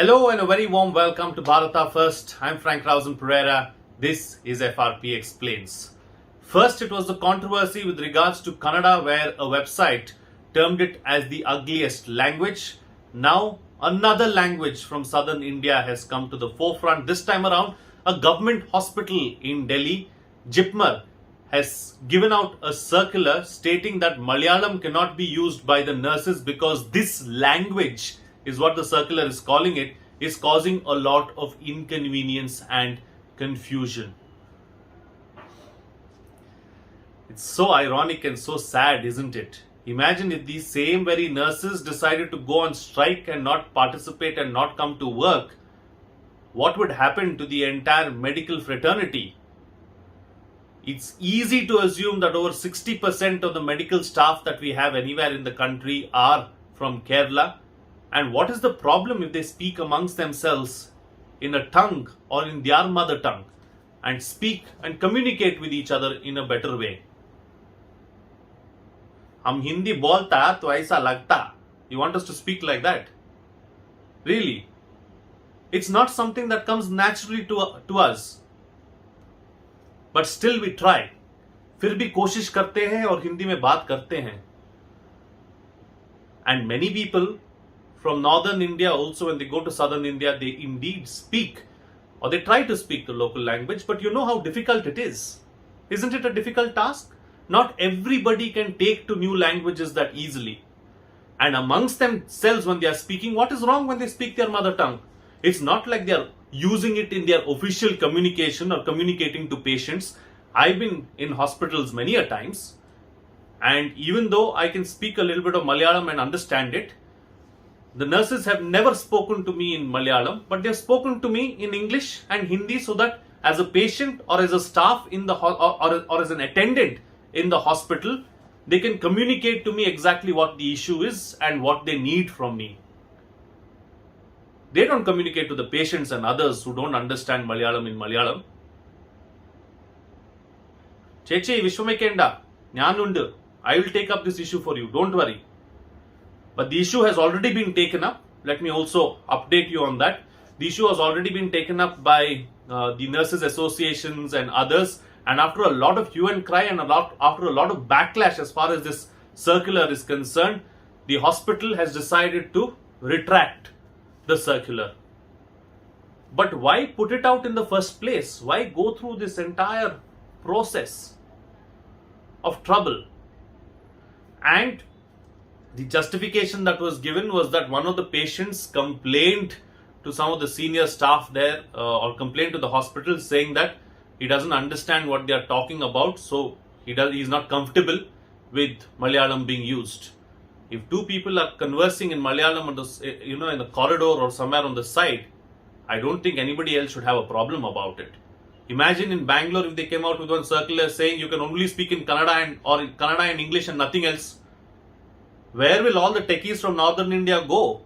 Hello and a very warm welcome to Bharata First. I'm Frank Rausen Pereira. This is FRP Explains. First, it was the controversy with regards to Kannada, where a website termed it as the ugliest language. Now, another language from southern India has come to the forefront. This time around, a government hospital in Delhi, Jipmar, has given out a circular stating that Malayalam cannot be used by the nurses because this language is what the circular is calling it, is causing a lot of inconvenience and confusion. It's so ironic and so sad, isn't it? Imagine if these same very nurses decided to go on strike and not participate and not come to work. What would happen to the entire medical fraternity? It's easy to assume that over 60% of the medical staff that we have anywhere in the country are from Kerala. And what is the problem if they speak amongst themselves in a tongue or in their mother tongue and speak and communicate with each other in a better way? हम हिंदी बोलता तो ऐसा लगता. You want us to speak like that? Really? It's not something that comes naturally to us. But still we try. फिर भी कोशिश करते हैं और हिंदी में बात करते हैं. And many people from northern India also, when they go to southern India, they indeed speak or they try to speak the local language, but you know how difficult it is. Isn't it a difficult task? Not everybody can take to new languages that easily. And amongst themselves, when they are speaking, what is wrong when they speak their mother tongue? It's not like they are using it in their official communication or communicating to patients. I've been in hospitals many a times, and even though I can speak a little bit of Malayalam and understand it, the nurses have never spoken to me in Malayalam, but they have spoken to me in English and Hindi, so that as a patient or as a staff in the or as an attendant in the hospital, they can communicate to me exactly what the issue is and what they need from me. They don't communicate to the patients and others who don't understand Malayalam in Malayalam. Cheche, Vishwamekenda, Nyanundu, I will take up this issue for you, don't worry. But the issue has already been taken up. Let me also update you on that. The issue has already been taken up by the nurses associations and others. And after a lot of hue and cry and after a lot of backlash as far as this circular is concerned, the hospital has decided to retract the circular. But why put it out in the first place? Why go through this entire process of trouble? And the justification that was given was that one of the patients complained to some of the senior staff there or complained to the hospital saying that he doesn't understand what they are talking about, so he's not comfortable with Malayalam being used. If two people are conversing in Malayalam in the corridor or somewhere on the side, I don't think anybody else should have a problem about it. Imagine in Bangalore if they came out with one circular saying you can only speak in Kannada and English and nothing else. Where will all the techies from northern India go?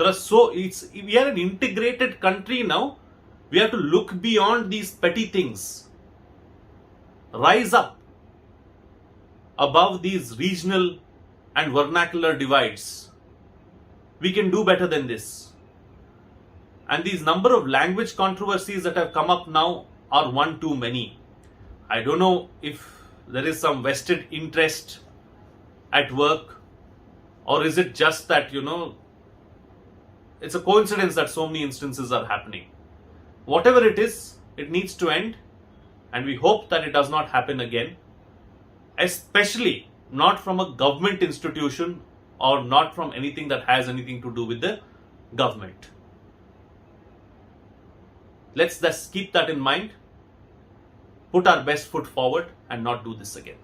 We are an integrated country now. We have to look beyond these petty things. Rise up above these regional and vernacular divides. We can do better than this. And these number of language controversies that have come up now are one too many. I don't know if there is some vested interest at work, or is it just that, it's a coincidence that so many instances are happening. Whatever it is, it needs to end, and we hope that it does not happen again, especially not from a government institution or not from anything that has anything to do with the government. Let's just keep that in mind, put our best foot forward and not do this again.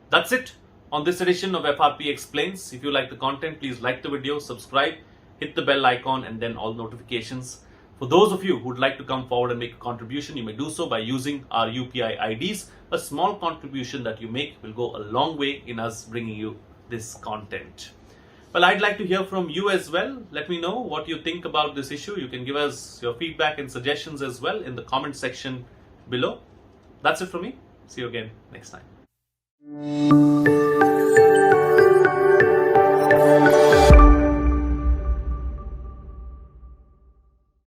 That's it on this edition of FRP Explains. If you like the content, please like the video, subscribe, hit the bell icon and then all notifications. For those of you who would like to come forward and make a contribution, you may do so by using our UPI IDs. A small contribution that you make will go a long way in us bringing you this content. Well, I'd like to hear from you as well. Let me know what you think about this issue. You can give us your feedback and suggestions as well in the comment section below. That's it from me. See you again next time.